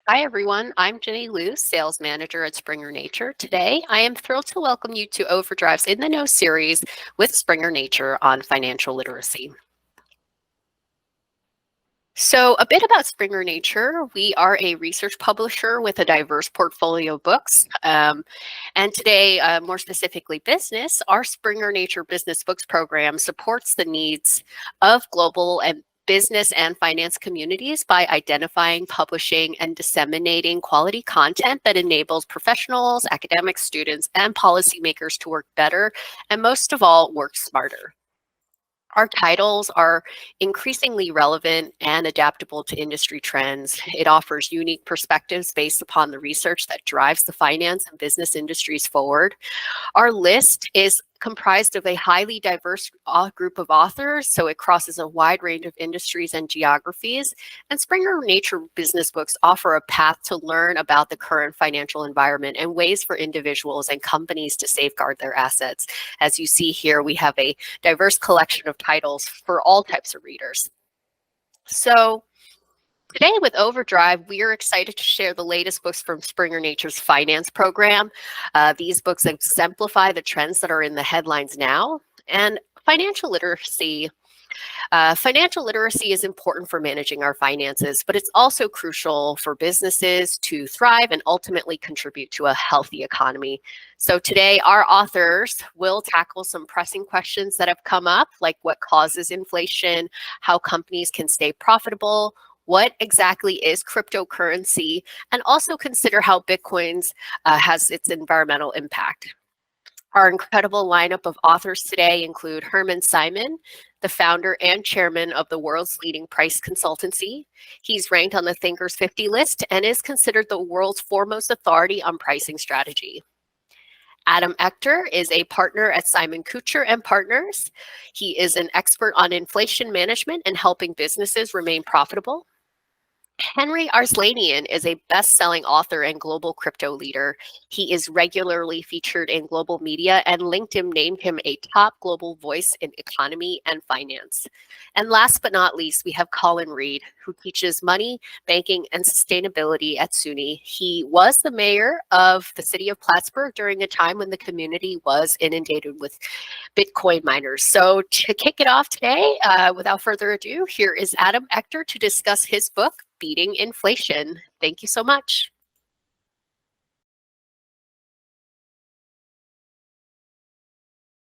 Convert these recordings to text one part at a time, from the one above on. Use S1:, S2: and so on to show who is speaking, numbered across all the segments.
S1: Hi, everyone. I'm Jenny Liu, Sales Manager at Springer Nature. Today, I am thrilled to welcome you to Overdrive's In the Know series with Springer Nature on financial literacy. So, a bit about Springer Nature. We are a research publisher with a diverse portfolio of books. And today, more specifically business, our Springer Nature Business Books program supports the needs of global and business and finance communities by identifying, publishing, and disseminating quality content that enables professionals, academic students, and policymakers to work better and, most of all, work smarter. Our titles are increasingly relevant and adaptable to industry trends. It offers unique perspectives based upon the research that drives the finance and business industries forward. Our list is comprised of a highly diverse group of authors, so it crosses a wide range of industries and geographies. And Springer Nature business books offer a path to learn about the current financial environment and ways for individuals and companies to safeguard their assets. As you see here, we have a diverse collection of titles for all types of readers. So, today with Overdrive, we are excited to share the latest books from Springer Nature's finance program. These books exemplify the trends that are in the headlines now. And financial literacy is important for managing our finances, but it's also crucial for businesses to thrive and ultimately contribute to a healthy economy. So today, our authors will tackle some pressing questions that have come up, like what causes inflation, how companies can stay profitable, what exactly is cryptocurrency, and also consider how Bitcoin's has its environmental impact. Our incredible lineup of authors today include Herman Simon, the founder and chairman of the world's leading price consultancy. He's ranked on the Thinkers 50 list and is considered the world's foremost authority on pricing strategy. Adam Ector is a partner at Simon Kucher and Partners. He is an expert on inflation management and helping businesses remain profitable. Henry Arslanian is a best-selling author and global crypto leader. He is regularly featured in global media, and LinkedIn named him a top global voice in economy and finance. And last but not least, we have Colin Reed, who teaches money, banking, and sustainability at SUNY. He was the mayor of the city of Plattsburgh during a time when the community was inundated with Bitcoin miners. So to kick it off today, without further ado, here is Adam Ector to discuss his book, Beating Inflation. Thank you so much.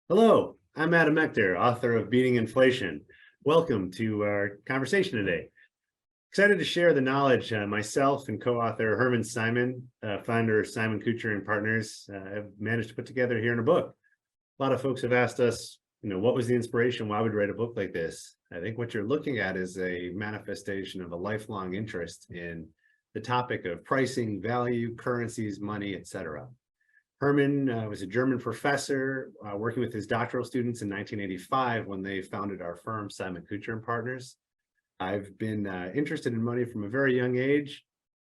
S2: Hello, I'm Adam Ector, author of Beating Inflation. Welcome to our conversation today. Excited to share the knowledge myself and co-author Herman Simon, founder of Simon Kucher and Partners, have managed to put together here in a book. A lot of folks have asked us, what was the inspiration? Why would you write a book like this? I think what you're looking at is a manifestation of a lifelong interest in the topic of pricing, value, currencies, money, etc. Herman was a German professor working with his doctoral students in 1985 when they founded our firm, Simon Kucher and Partners. I've been interested in money from a very young age.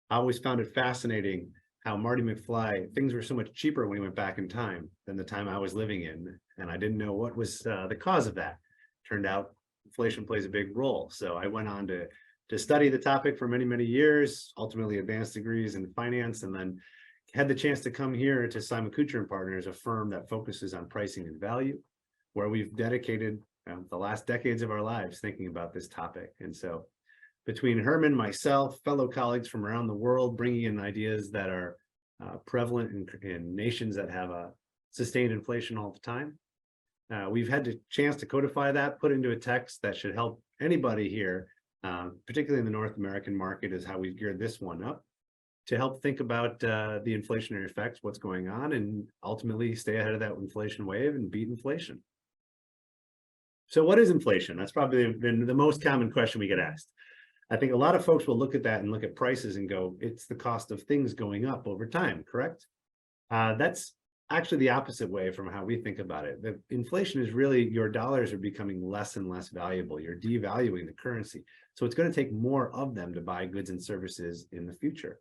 S2: I always found it fascinating how Marty McFly, things were so much cheaper when he went back in time than the time I was living in. And I didn't know what was the cause of that. Turned out inflation plays a big role. So I went on to study the topic for many, many years, ultimately advanced degrees in finance, and then had the chance to come here to Simon Kucher and Partners, a firm that focuses on pricing and value, where we've dedicated the last decades of our lives thinking about this topic. And so between Herman, myself, fellow colleagues from around the world, bringing in ideas that are prevalent in nations that have a sustained inflation all the time, we've had the chance to codify that, put into a text that should help anybody here, particularly in the North American market, is how we've geared this one up to help think about the inflationary effects, what's going on, and ultimately stay ahead of that inflation wave and beat inflation. So what is inflation? That's probably been the most common question we get asked. I think a lot of folks will look at that and look at prices and go, it's the cost of things going up over time, correct? That's actually the opposite way from how we think about it. The inflation is really your dollars are becoming less and less valuable. You're devaluing the currency. So it's going to take more of them to buy goods and services in the future.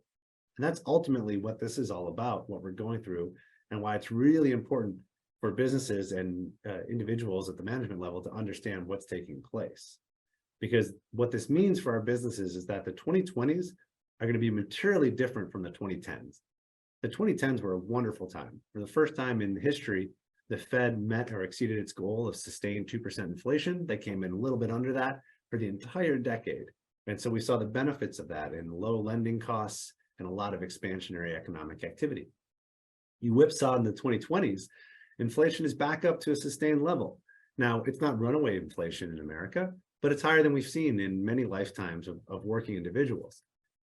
S2: And that's ultimately what this is all about, what we're going through, and why it's really important for businesses and individuals at the management level to understand what's taking place. Because what this means for our businesses is that the 2020s are going to be materially different from the 2010s. The 2010s were a wonderful time. For the first time in history, the Fed met or exceeded its goal of sustained 2% inflation. They came in a little bit under that for the entire decade. And so we saw the benefits of that in low lending costs and a lot of expansionary economic activity. You whipsaw in the 2020s, inflation is back up to a sustained level. Now, it's not runaway inflation in America, but it's higher than we've seen in many lifetimes of working individuals.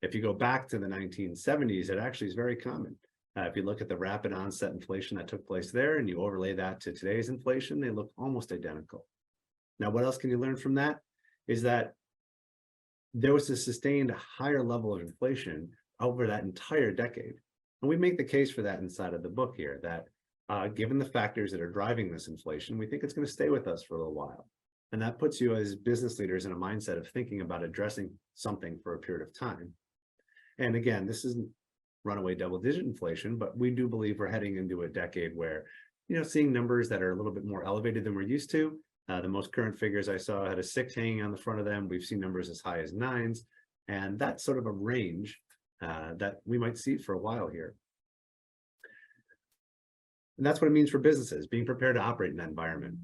S2: If you go back to the 1970s, it actually is very common. If you look at the rapid onset inflation that took place there and you overlay that to today's inflation, they look almost identical. Now, what else can you learn from that? Is that there was a sustained higher level of inflation over that entire decade. And we make the case for that inside of the book here, that given the factors that are driving this inflation, we think it's going to stay with us for a little while. And that puts you as business leaders in a mindset of thinking about addressing something for a period of time. And again, this isn't runaway double-digit inflation, but we do believe we're heading into a decade where, seeing numbers that are a little bit more elevated than we're used to. The most current figures I saw had a 6 hanging on the front of them. We've seen numbers as high as 9s, and that's sort of a range that we might see for a while here. And that's what it means for businesses, being prepared to operate in that environment.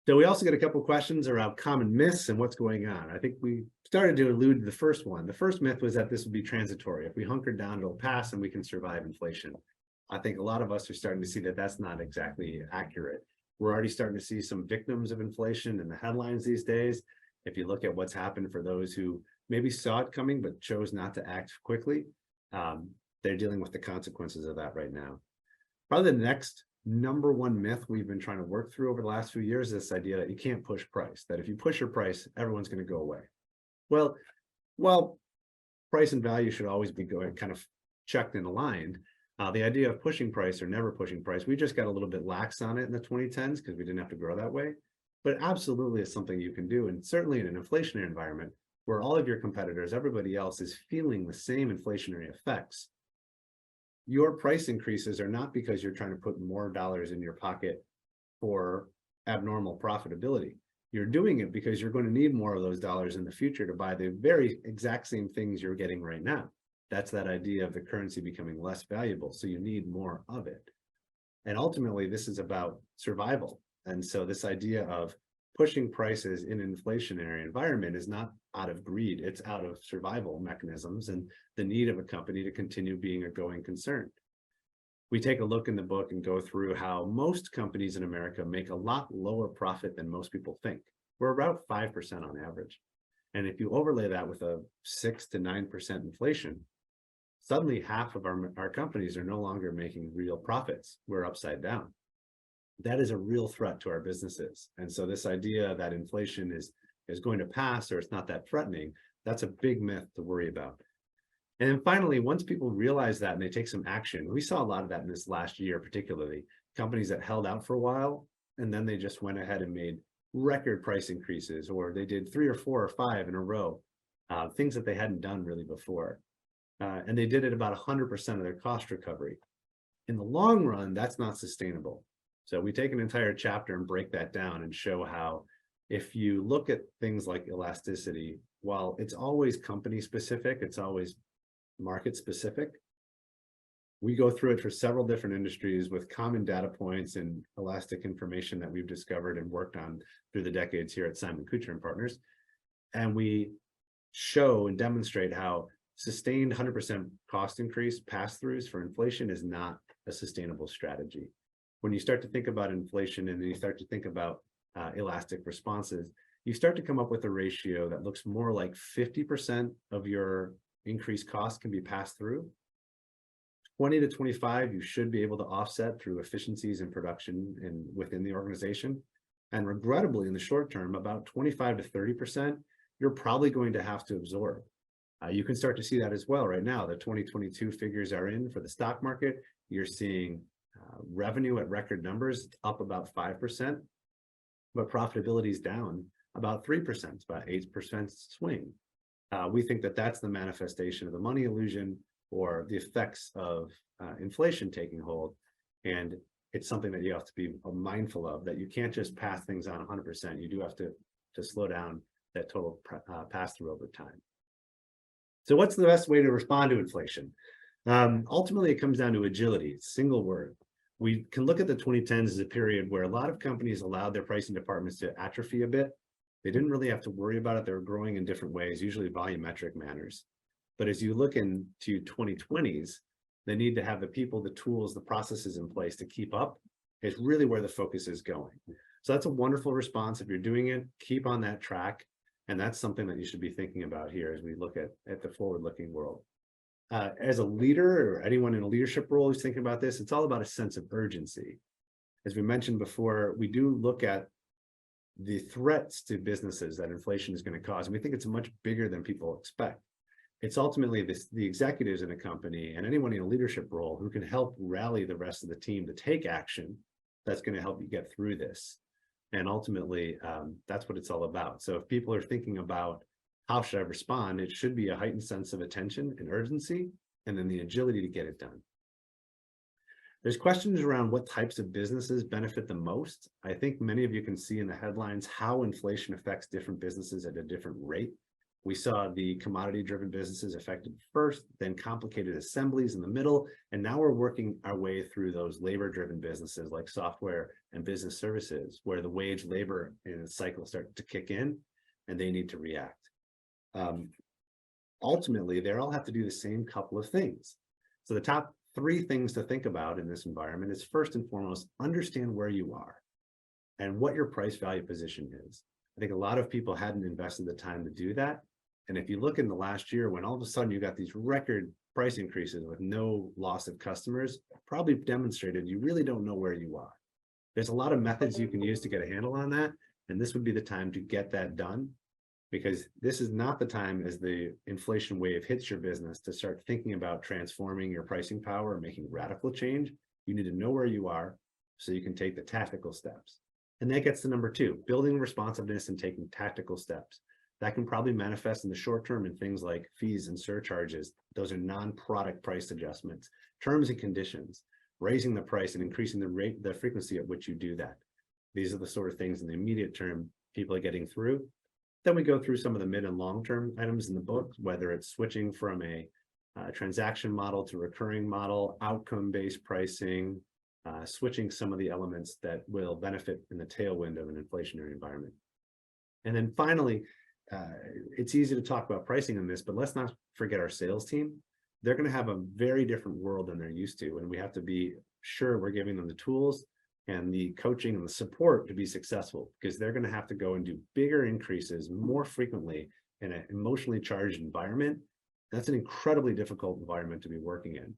S2: So we also get a couple of questions around common myths and what's going on. I think we started to allude to the first one. The first myth was that this would be transitory. If we hunker down, it'll pass and we can survive inflation. I think a lot of us are starting to see that that's not exactly accurate. We're already starting to see some victims of inflation in the headlines these days. If you look at what's happened for those who maybe saw it coming but chose not to act quickly, they're dealing with the consequences of that right now. Probably the next number one myth we've been trying to work through over the last few years is this idea that you can't push price, that if you push your price, everyone's going to go away. Well, price and value should always be going kind of checked and aligned. The idea of pushing price or never pushing price, we just got a little bit lax on it in the 2010s because we didn't have to grow that way. But absolutely it's something you can do. And certainly in an inflationary environment where all of your competitors, everybody else is feeling the same inflationary effects, your price increases are not because you're trying to put more dollars in your pocket for abnormal profitability. You're doing it because you're going to need more of those dollars in the future to buy the very exact same things you're getting right now. That's that idea of the currency becoming less valuable. So you need more of it. And ultimately, this is about survival. And so this idea of pushing prices in an inflationary environment is not out of greed. It's out of survival mechanisms and the need of a company to continue being a going concern. We take a look in the book and go through how most companies in America make a lot lower profit than most people think. We're about 5% on average. And if you overlay that with a 6 to 9% inflation, suddenly half of our companies are no longer making real profits. We're upside down. That is a real threat to our businesses. And so this idea that inflation is going to pass or it's not that threatening, that's a big myth to worry about. And then finally, once people realize that and they take some action, we saw a lot of that in this last year, particularly companies that held out for a while, and then they just went ahead and made record price increases, or they did 3 or 4 or 5 in a row, things that they hadn't done really before. And they did it about 100% of their cost recovery. In the long run, that's not sustainable. So we take an entire chapter and break that down and show how if you look at things like elasticity, while it's always company specific, it's always market specific. We go through it for several different industries with common data points and elastic information that we've discovered and worked on through the decades here at Simon Kucher and Partners. And we show and demonstrate how sustained 100% cost increase pass-throughs for inflation is not a sustainable strategy. When you start to think about inflation and then you start to think about elastic responses, you start to come up with a ratio that looks more like 50% of your increased cost can be passed through. 20 to 25, you should be able to offset through efficiencies in production and within the organization. And regrettably, in the short term, about 25 to 30%, you're probably going to have to absorb. You can start to see that as well right now. The 2022 figures are in for the stock market. You're seeing revenue at record numbers up about 5%, but profitability is down about 3%. It's about 8% swing. We think that that's the manifestation of the money illusion or the effects of inflation taking hold. And it's something that you have to be mindful of, that you can't just pass things on 100%. You do have to slow down that total pass through over time. So what's the best way to respond to inflation? Ultimately, it comes down to agility, single word. We can look at the 2010s as a period where a lot of companies allowed their pricing departments to atrophy a bit. They didn't really have to worry about it. They were growing in different ways, usually volumetric manners. But as you look into 2020s, they need to have the people, the tools, the processes in place to keep up is really where the focus is going. So that's a wonderful response. If you're doing it, keep on that track. And that's something that you should be thinking about here as we look at the forward-looking world. As a leader or anyone in a leadership role who's thinking about this, it's all about a sense of urgency. As we mentioned before, we do look at the threats to businesses that inflation is going to cause. And we think it's much bigger than people expect. It's ultimately the executives in a company and anyone in a leadership role who can help rally the rest of the team to take action that's going to help you get through this. And ultimately, that's what it's all about. So if people are thinking about how should I respond, it should be a heightened sense of attention and urgency, and then the agility to get it done. There's questions around what types of businesses benefit the most. I think many of you can see in the headlines how inflation affects different businesses at a different rate. We saw the commodity-driven businesses affected first, then complicated assemblies in the middle, and now we're working our way through those labor-driven businesses like software and business services, where the wage labor and cycle start to kick in, and they need to react. Ultimately, they all have to do the same couple of things. So the top 3 things to think about in this environment is, first and foremost, understand where you are and what your price value position is. I think a lot of people hadn't invested the time to do that. And if you look in the last year, when all of a sudden you got these record price increases with no loss of customers, probably demonstrated you really don't know where you are. There's a lot of methods you can use to get a handle on that. And this would be the time to get that done, because this is not the time as the inflation wave hits your business to start thinking about transforming your pricing power and making radical change. You need to know where you are so you can take the tactical steps. And that gets to number 2, building responsiveness and taking tactical steps. That can probably manifest in the short term in things like fees and surcharges. Those are non-product price adjustments, terms and conditions, raising the price and increasing the frequency at which you do that. These are the sort of things in the immediate term people are getting through. Then we go through some of the mid and long-term items in the book, whether it's switching from a transaction model to recurring model, outcome-based pricing, switching some of the elements that will benefit in the tailwind of an inflationary environment. And then finally, it's easy to talk about pricing on this, but let's not forget our sales team. They're going to have a very different world than they're used to, and we have to be sure we're giving them the tools and the coaching and the support to be successful, because they're going to have to go and do bigger increases more frequently in an emotionally charged environment. That's an incredibly difficult environment to be working in.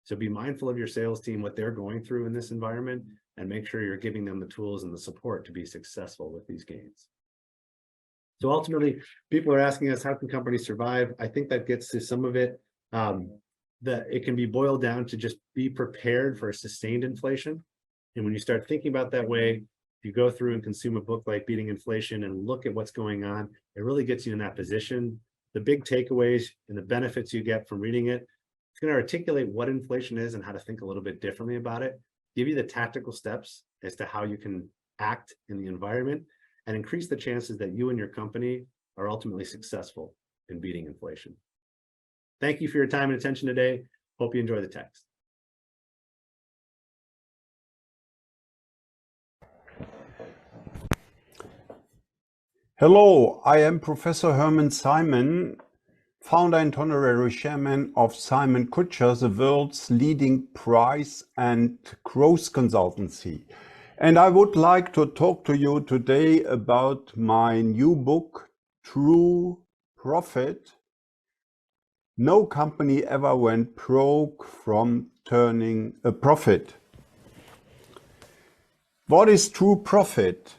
S2: So be mindful of your sales team, what they're going through in this environment, and make sure you're giving them the tools and the support to be successful with these gains. So ultimately, people are asking us, how can companies survive? I think that gets to some of it. That it can be boiled down to just be prepared for a sustained inflation. And when you start thinking about that way, you go through and consume a book like Beating Inflation and look at what's going on, it really gets you in that position. The big takeaways and the benefits you get from reading it, it's going to articulate what inflation is and how to think a little bit differently about it, give you the tactical steps as to how you can act in the environment, and increase the chances that you and your company are ultimately successful in beating inflation. Thank you for your time and attention today. Hope you enjoy the text.
S3: Hello, I am Professor Hermann Simon, founder and honorary chairman of Simon Kucher, the world's leading price and growth consultancy. And I would like to talk to you today about my new book, True Profit. No company ever went broke from turning a profit. What is true profit?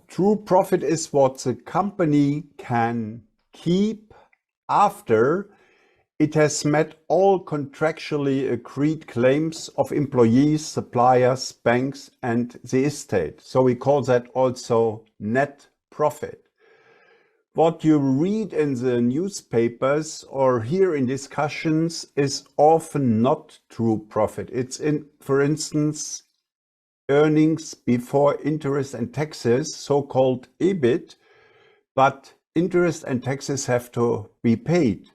S3: True profit is what the company can keep after it has met all contractually agreed claims of employees, suppliers, banks, and the estate. So we call that also net profit. What you read in the newspapers or hear in discussions is often not true profit. It's for instance, earnings before interest and taxes, so-called EBIT, but interest and taxes have to be paid.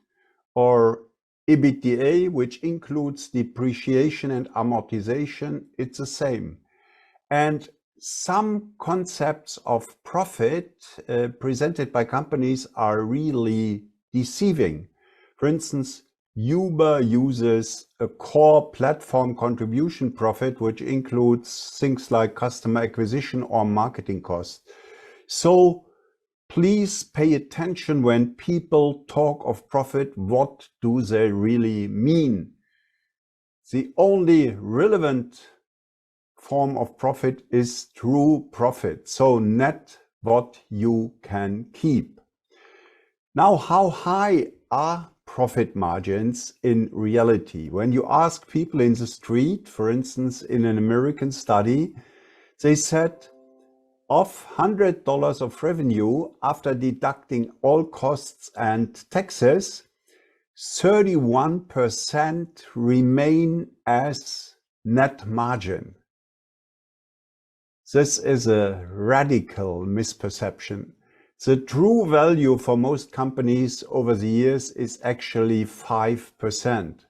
S3: or EBITDA, which includes depreciation and amortization, it's the same. And some concepts of profit presented by companies are really deceiving. For instance, Uber uses a core platform contribution profit, which includes things like customer acquisition or marketing costs. So please pay attention when people talk of profit. What do they really mean? The only relevant form of profit is true profit. So net what you can keep. Now, how high are profit margins in reality? When you ask people in the street, for instance, in an American study, they said of $100 of revenue after deducting all costs and taxes, 31% remain as net margin. This is a radical misperception. The true value for most companies over the years is actually 5%.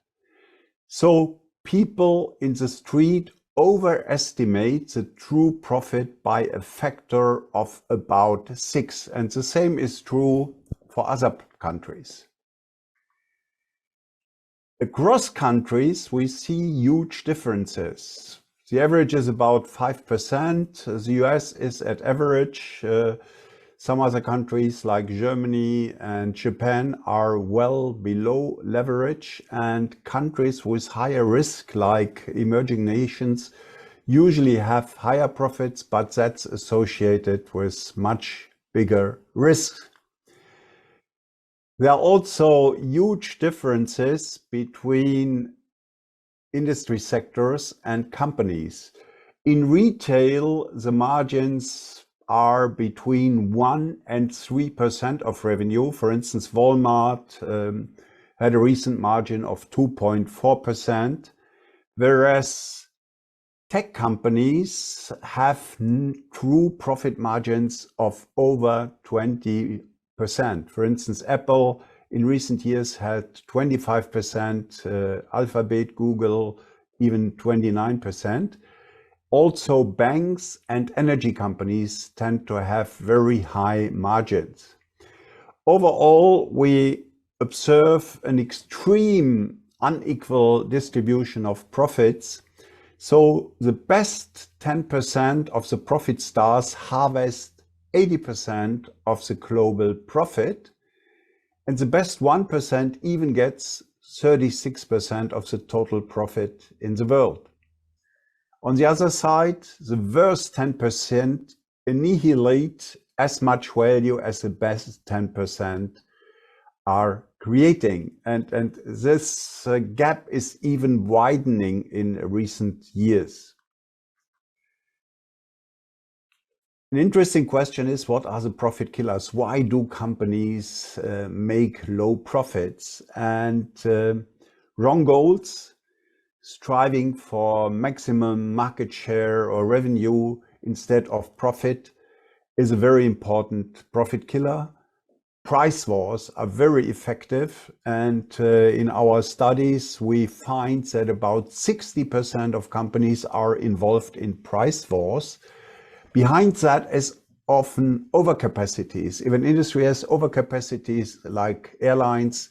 S3: So people in the street overestimate the true profit by a factor of about 6. And the same is true for other countries. Across countries, we see huge differences. The average is about 5%. The US is at average. Some other countries like Germany and Japan are well below leverage, and countries with higher risk like emerging nations usually have higher profits, but that's associated with much bigger risks. There are also huge differences between industry sectors and companies. In retail, the margins are between 1 and 3% of revenue. For instance, Walmart had a recent margin of 2.4%, whereas tech companies have true profit margins of over 20%. For instance, Apple in recent years had 25%, Alphabet, Google, even 29%. Also, banks and energy companies tend to have very high margins. Overall, we observe an extreme unequal distribution of profits. So the best 10% of the profit stars harvest 80% of the global profit, and the best 1% even gets 36% of the total profit in the world. On the other side, the worst 10% annihilate as much value as the best 10% are creating. And this gap is even widening in recent years. An interesting question is, what are the profit killers? Why do companies make low profits? And wrong goals, striving for maximum market share or revenue instead of profit, is a very important profit killer. Price wars are very effective, and in our studies we find that about 60% of companies are involved in price wars. Behind that is often overcapacities. If an industry has overcapacities like airlines,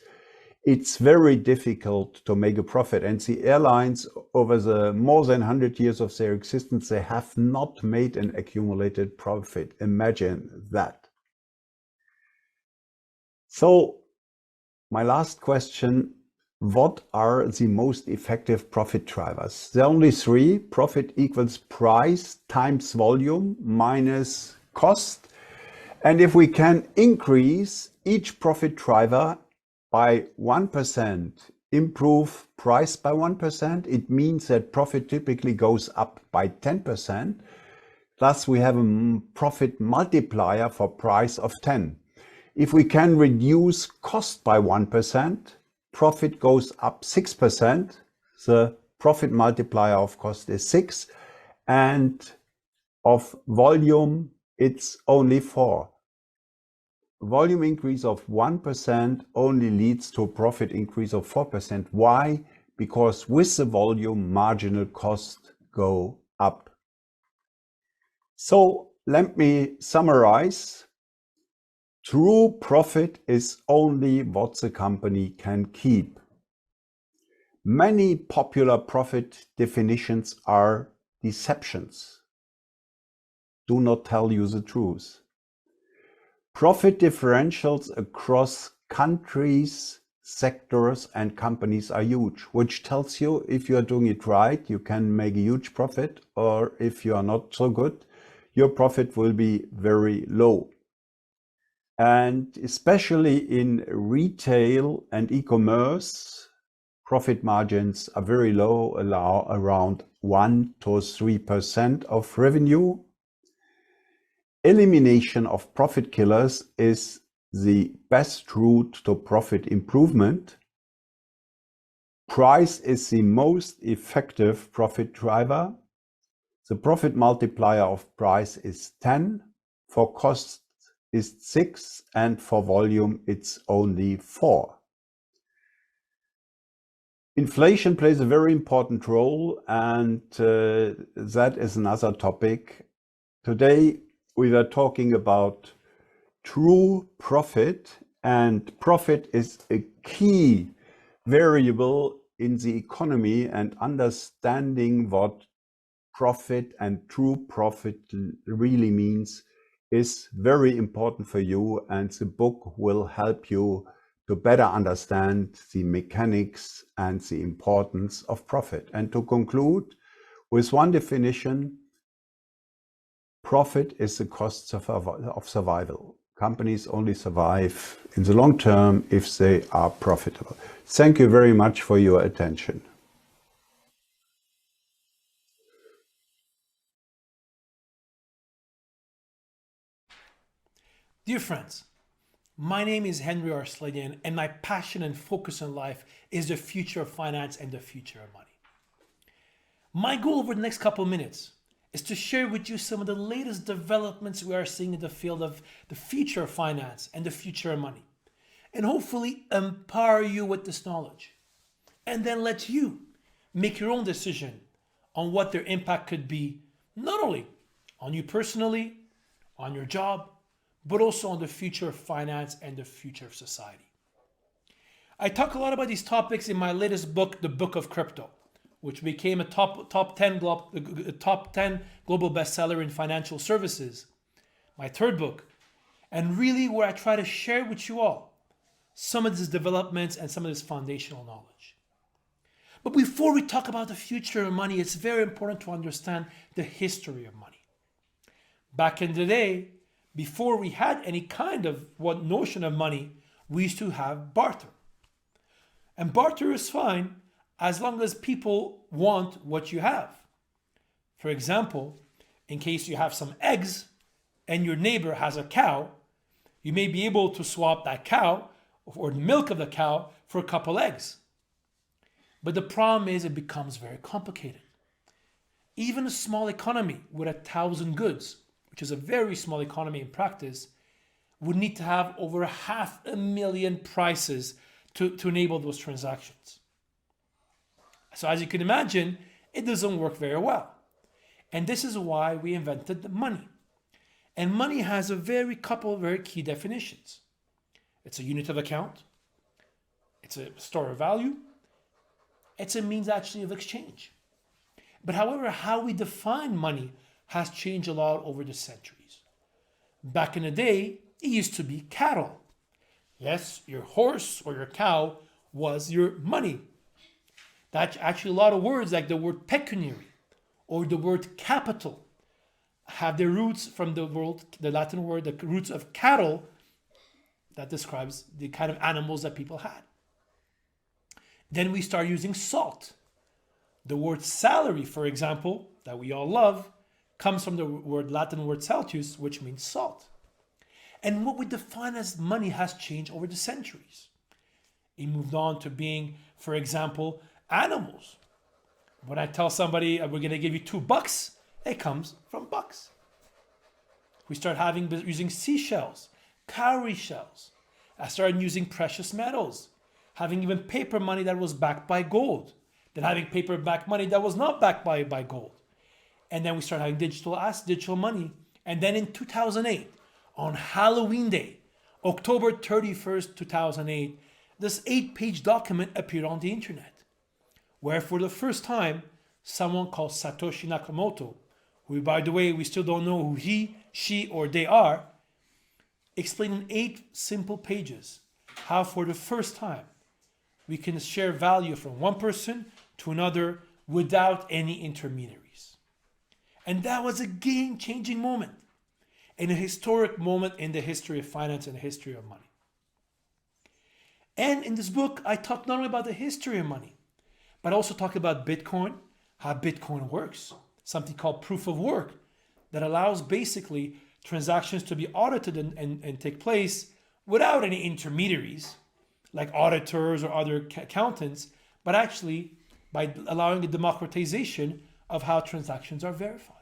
S3: it's very difficult to make a profit. And the airlines, over the more than 100 years of their existence, they have not made an accumulated profit. Imagine that. So my last question, what are the most effective profit drivers? There are only 3. Profit equals price times volume minus cost. And if we can increase each profit driver by 1%, improve price by 1%, it means that profit typically goes up by 10%. Thus, we have a profit multiplier for price of 10. If we can reduce cost by 1%, profit goes up 6%. The profit multiplier of cost is 6, and of volume, it's only 4. volume increase of 1% only leads to a profit increase of 4%. Why? Because with the volume, marginal costs go up. So let me summarize. True profit is only what the company can keep. Many popular profit definitions are deceptions. Do not tell you the truth. Profit differentials across countries, sectors, and companies are huge, which tells you if you are doing it right, you can make a huge profit, or if you are not so good, your profit will be very low. And especially in retail and e-commerce, profit margins are very low, around 1 to 3% of revenue. Elimination of profit killers is the best route to profit improvement. Price is the most effective profit driver. The profit multiplier of price is 10, for cost is 6, and for volume it's only 4. Inflation plays a very important role, and that is another topic. Today we were talking about true profit, and profit is a key variable in the economy, and understanding what profit and true profit really means is very important for you, and the book will help you to better understand the mechanics and the importance of profit. And to conclude with one definition, profit is the cost of survival. Companies only survive in the long term if they are profitable. Thank you very much for your attention.
S4: Dear friends, my name is Henry Arslanian, and my passion and focus in life is the future of finance and the future of money. My goal over the next couple of minutes is to share with you some of the latest developments we are seeing in the field of the future of finance and the future of money, and hopefully empower you with this knowledge, and then let you make your own decision on what their impact could be, not only on you personally, on your job, but also on the future of finance and the future of society. I talk a lot about these topics in my latest book, The Book of Crypto, which became a top 10 global bestseller in financial services, my third book, and really where I try to share with you all some of these developments and some of this foundational knowledge. But before we talk about the future of money, it's very important to understand the history of money. Back in the day, before we had any kind of what notion of money, we used to have barter. And barter is fine as long as people want what you have. For example, in case you have some eggs and your neighbor has a cow, you may be able to swap that cow or the milk of the cow for a couple eggs. But the problem is it becomes very complicated. Even a small economy with 1,000 goods, which is a very small economy in practice, would need to have over 500,000 prices to enable those transactions. So as you can imagine, it doesn't work very well. And this is why we invented the money. And money has a couple of very key definitions. It's a unit of account. It's a store of value. It's a means actually of exchange. But however, how we define money has changed a lot over the centuries. Back in the day, it used to be cattle. Yes, your horse or your cow was your money. That's actually a lot of words like the word pecuniary or the word capital have their roots from the Latin word, the roots of cattle that describes the kind of animals that people had. Then we start using salt. The word salary, for example, that we all love, comes from the Latin word saltus, which means salt. And what we define as money has changed over the centuries. It moved on to being, for example, animals. When I tell somebody we're going to give you $2, it comes from bucks. We start using seashells, cowrie shells. I started using precious metals, having even paper money that was backed by gold, then having paper backed money that was not backed by gold. And then we started having digital money. And then in 2008, on Halloween Day, October 31st, 2008, this 8-page document appeared on the internet, where for the first time, someone called Satoshi Nakamoto, who, by the way, we still don't know who he, she, or they are, explained in 8 simple pages how for the first time we can share value from one person to another without any intermediaries. And that was a game-changing moment, and a historic moment in the history of finance and the history of money. And in this book, I talk not only about the history of money, but also talk about Bitcoin, how Bitcoin works, something called proof of work that allows basically transactions to be audited and take place without any intermediaries like auditors or other accountants, but actually by allowing the democratization of how transactions are verified.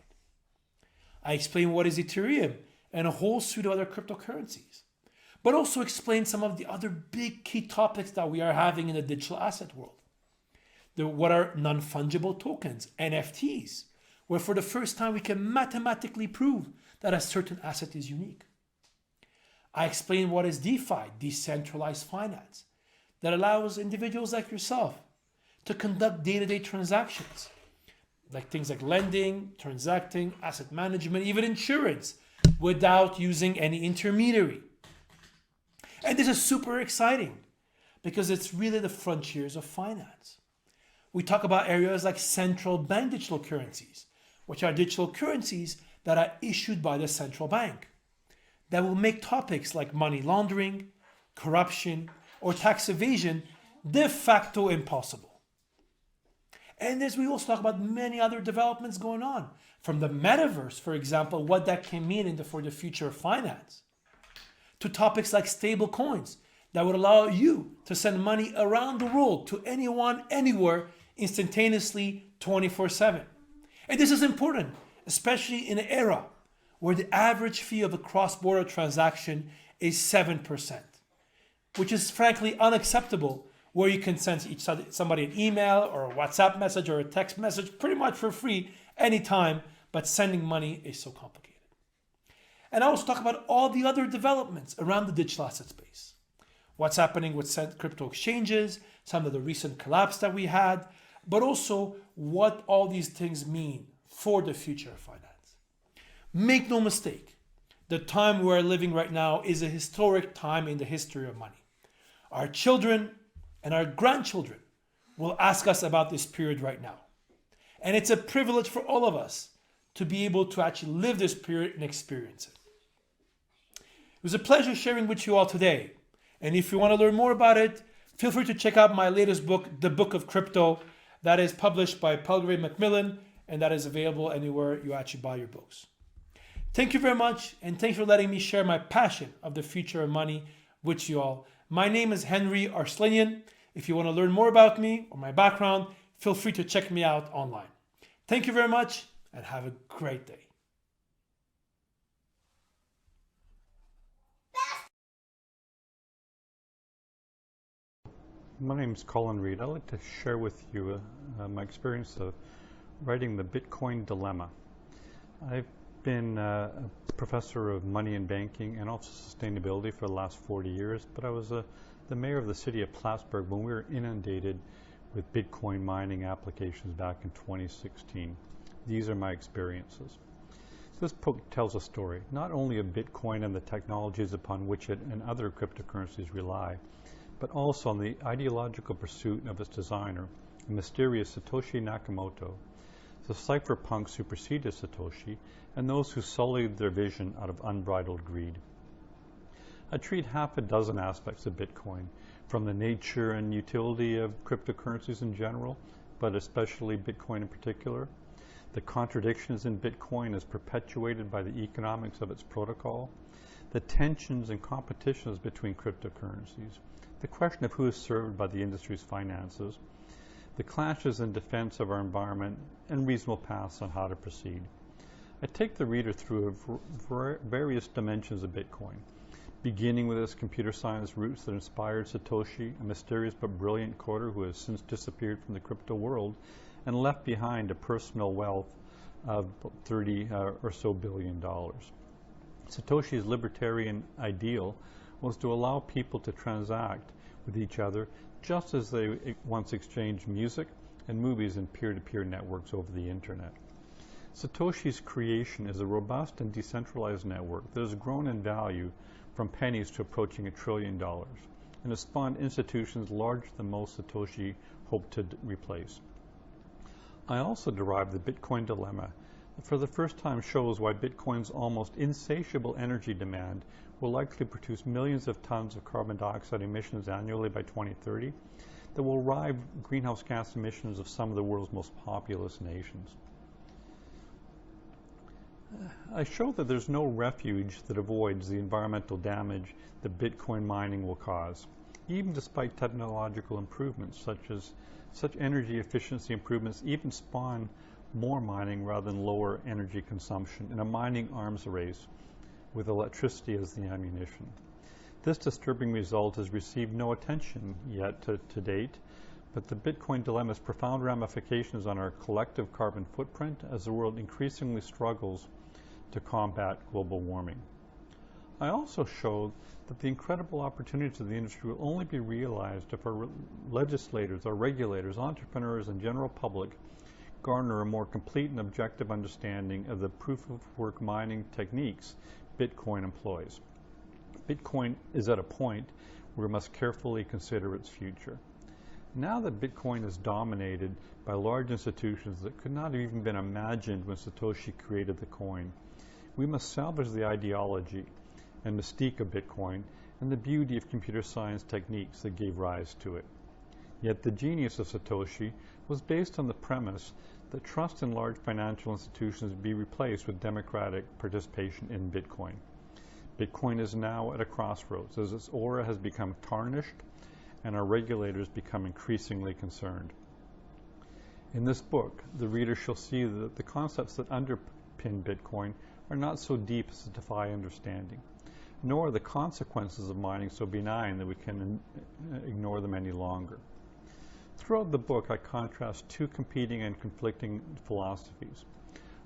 S4: I explain what is Ethereum and a whole suite of other cryptocurrencies, but also explain some of the other big key topics that we are having in the digital asset world. What are non-fungible tokens, NFTs, where for the first time we can mathematically prove that a certain asset is unique. I explain what is DeFi, decentralized finance, that allows individuals like yourself to conduct day-to-day transactions, like things like lending, transacting, asset management, even insurance, without using any intermediary. And this is super exciting because it's really the frontiers of finance. We talk about areas like central bank digital currencies, which are digital currencies that are issued by the central bank, that will make topics like money laundering, corruption, or tax evasion de facto impossible. And as we also talk about many other developments going on, from the metaverse, for example, what that can mean for the future of finance, to topics like stable coins that would allow you to send money around the world to anyone, anywhere, instantaneously, 24/7. And this is important, especially in an era where the average fee of a cross-border transaction is 7%, which is frankly unacceptable, where you can send somebody an email or a WhatsApp message or a text message pretty much for free anytime, but sending money is so complicated. And I also talk about all the other developments around the digital asset space. What's happening with crypto exchanges, some of the recent collapse that we had, but also what all these things mean for the future of finance. Make no mistake, the time we are living right now is a historic time in the history of money. Our children and our grandchildren will ask us about this period right now. And it's a privilege for all of us to be able to actually live this period and experience it. It was a pleasure sharing with you all today. And if you want to learn more about it, feel free to check out my latest book, The Book of Crypto, that is published by Palgrave Macmillan, and that is available anywhere you actually buy your books. Thank you very much, and thanks for letting me share my passion of the future of money with you all. My name is Henry Arslanian. If you want to learn more about me or my background, feel free to check me out online. Thank you very much, and have a great day.
S5: My name is Colin Reed. I'd like to share with you my experience of writing The Bitcoin Dilemma. I've been a professor of money and banking and also sustainability for the last 40 years, but I was the mayor of the city of Plattsburgh when we were inundated with Bitcoin mining applications back in 2016. These are my experiences. This book tells a story, not only of Bitcoin and the technologies upon which it and other cryptocurrencies rely, but also on the ideological pursuit of its designer, the mysterious Satoshi Nakamoto, the cypherpunks who preceded Satoshi, and those who sullied their vision out of unbridled greed. I treat half a dozen aspects of Bitcoin, from the nature and utility of cryptocurrencies in general, but especially Bitcoin in particular, the contradictions in Bitcoin as perpetuated by the economics of its protocol, the tensions and competitions between cryptocurrencies, the question of who is served by the industry's finances, the clashes in defense of our environment, and reasonable paths on how to proceed. I take the reader through various dimensions of Bitcoin, beginning with his computer science roots that inspired Satoshi, a mysterious but brilliant coder who has since disappeared from the crypto world and left behind a personal wealth of 30 or so billion dollars. Satoshi's libertarian ideal was to allow people to transact with each other just as they once exchanged music and movies in peer-to-peer networks over the internet. Satoshi's creation is a robust and decentralized network that has grown in value from pennies to approaching $1 trillion and has spawned institutions larger than most Satoshi hoped to replace. I also derived the Bitcoin dilemma that for the first time shows why Bitcoin's almost insatiable energy demand will likely produce millions of tons of carbon dioxide emissions annually by 2030 that will rival greenhouse gas emissions of some of the world's most populous nations. I show that there's no refuge that avoids the environmental damage that Bitcoin mining will cause, even despite technological improvements such energy efficiency improvements even spawn more mining rather than lower energy consumption in a mining arms race with electricity as the ammunition. This disturbing result has received no attention yet to date, but the Bitcoin dilemma has profound ramifications on our collective carbon footprint as the world increasingly struggles to combat global warming. I also showed that the incredible opportunities of the industry will only be realized if our legislators, our regulators, entrepreneurs, and general public garner a more complete and objective understanding of the proof-of-work mining techniques Bitcoin employs. Bitcoin is at a point where we must carefully consider its future. Now that Bitcoin is dominated by large institutions that could not have even been imagined when Satoshi created the coin, we must salvage the ideology and mystique of Bitcoin and the beauty of computer science techniques that gave rise to it. Yet the genius of Satoshi was based on the premise that trust in large financial institutions would be replaced with democratic participation in Bitcoin. Bitcoin is now at a crossroads as its aura has become tarnished and our regulators become increasingly concerned. In this book, the reader shall see that the concepts that underpin Bitcoin are not so deep as to defy understanding, nor are the consequences of mining so benign that we can ignore them any longer. Throughout the book, I contrast two competing and conflicting philosophies.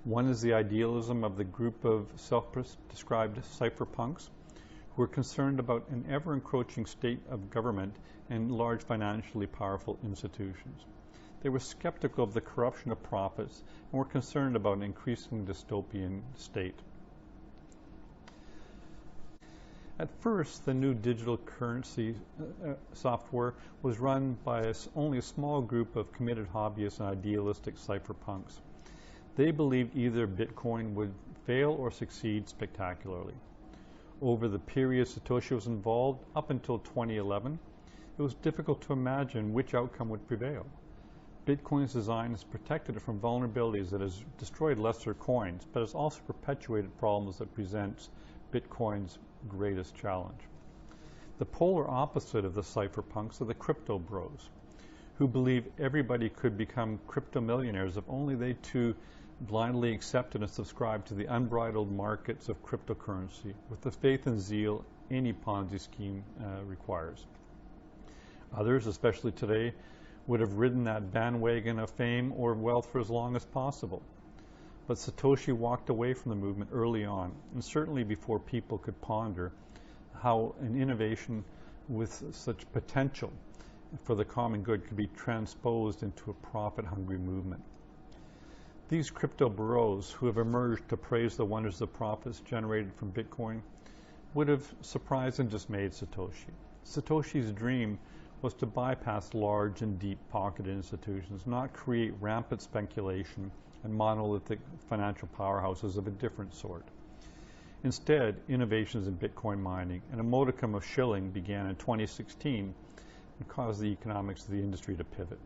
S5: One is the idealism of the group of self-described cypherpunks who are concerned about an ever-encroaching state of government and large financially powerful institutions. They were skeptical of the corruption of profits and were concerned about an increasing dystopian state. At first, the new digital currency software was run by only a small group of committed hobbyists and idealistic cypherpunks. They believed either Bitcoin would fail or succeed spectacularly. Over the period Satoshi was involved, up until 2011, it was difficult to imagine which outcome would prevail. Bitcoin's design has protected it from vulnerabilities that has destroyed lesser coins, but has also perpetuated problems that present Bitcoin's greatest challenge. The polar opposite of the cypherpunks are the crypto bros, who believe everybody could become crypto millionaires if only they too blindly accepted and subscribed to the unbridled markets of cryptocurrency with the faith and zeal any Ponzi scheme requires. Others, especially today, would have ridden that bandwagon of fame or wealth for as long as possible. But Satoshi walked away from the movement early on, and certainly before people could ponder how an innovation with such potential for the common good could be transposed into a profit-hungry movement. These crypto bros who have emerged to praise the wonders of profits generated from Bitcoin would have surprised and dismayed Satoshi. Satoshi's dream was to bypass large and deep-pocketed institutions, not create rampant speculation and monolithic financial powerhouses of a different sort. Instead, innovations in Bitcoin mining and a modicum of shilling began in 2016 and caused the economics of the industry to pivot.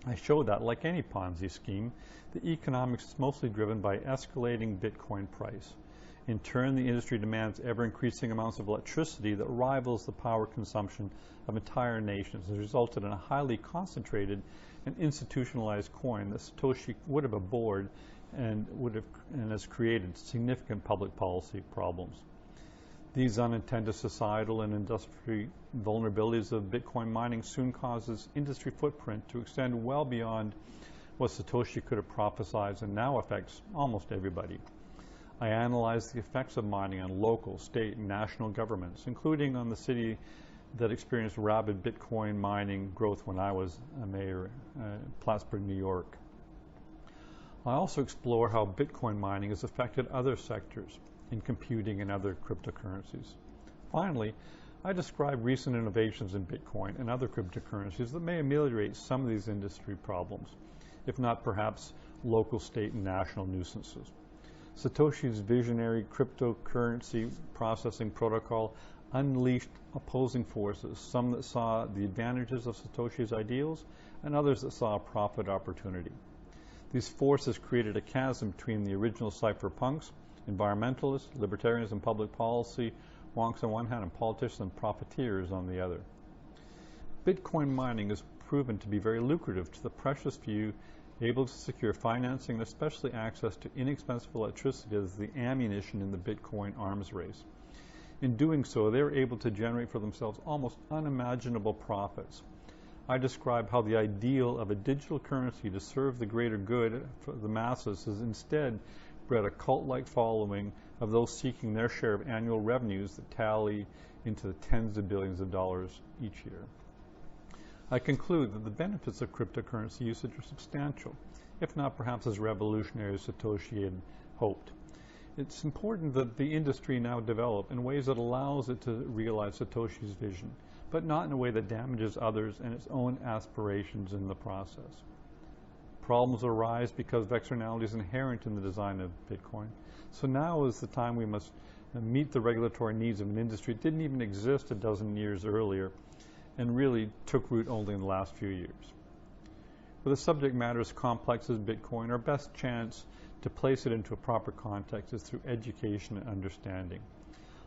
S5: I showed that, like any Ponzi scheme, the economics is mostly driven by escalating Bitcoin price. In turn, the industry demands ever-increasing amounts of electricity that rivals the power consumption of entire nations, has resulted in a highly concentrated and institutionalized coin that Satoshi would have abhorred and has created significant public policy problems. These unintended societal and industry vulnerabilities of Bitcoin mining soon causes industry footprint to extend well beyond what Satoshi could have prophesied and now affects almost everybody. I analyzed the effects of mining on local, state, and national governments, including on the city that experienced rapid Bitcoin mining growth when I was a mayor, Plattsburgh, New York. I also explore how Bitcoin mining has affected other sectors in computing and other cryptocurrencies. Finally, I describe recent innovations in Bitcoin and other cryptocurrencies that may ameliorate some of these industry problems, if not perhaps local, state, and national nuisances. Satoshi's visionary cryptocurrency processing protocol unleashed opposing forces, some that saw the advantages of Satoshi's ideals and others that saw a profit opportunity. These forces created a chasm between the original cypherpunks, environmentalists, libertarians, and public policy wonks on one hand, and politicians and profiteers on the other. Bitcoin mining has proven to be very lucrative to the precious few able to secure financing and especially access to inexpensive electricity as the ammunition in the Bitcoin arms race. In doing so, they are able to generate for themselves almost unimaginable profits. I describe how the ideal of a digital currency to serve the greater good for the masses has instead bred a cult-like following of those seeking their share of annual revenues that tally into the tens of billions of dollars each year. I conclude that the benefits of cryptocurrency usage are substantial, if not perhaps as revolutionary as Satoshi had hoped. It's important that the industry now develop in ways that allows it to realize Satoshi's vision, but not in a way that damages others and its own aspirations in the process. Problems arise because of externalities inherent in the design of Bitcoin. So now is the time we must meet the regulatory needs of an industry that didn't even exist a dozen years earlier and really took root only in the last few years. With a subject matter as complex as Bitcoin, our best chance to place it into a proper context is through education and understanding.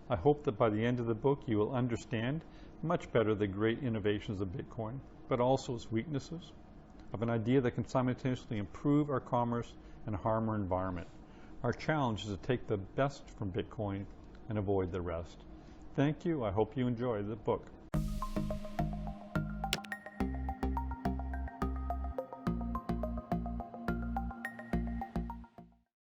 S5: I hope that by the end of the book you will understand much better the great innovations of Bitcoin, but also its weaknesses, of an idea that can simultaneously improve our commerce and harm our environment. Our challenge is to take the best from Bitcoin and avoid the rest. Thank you. I hope you enjoy the book.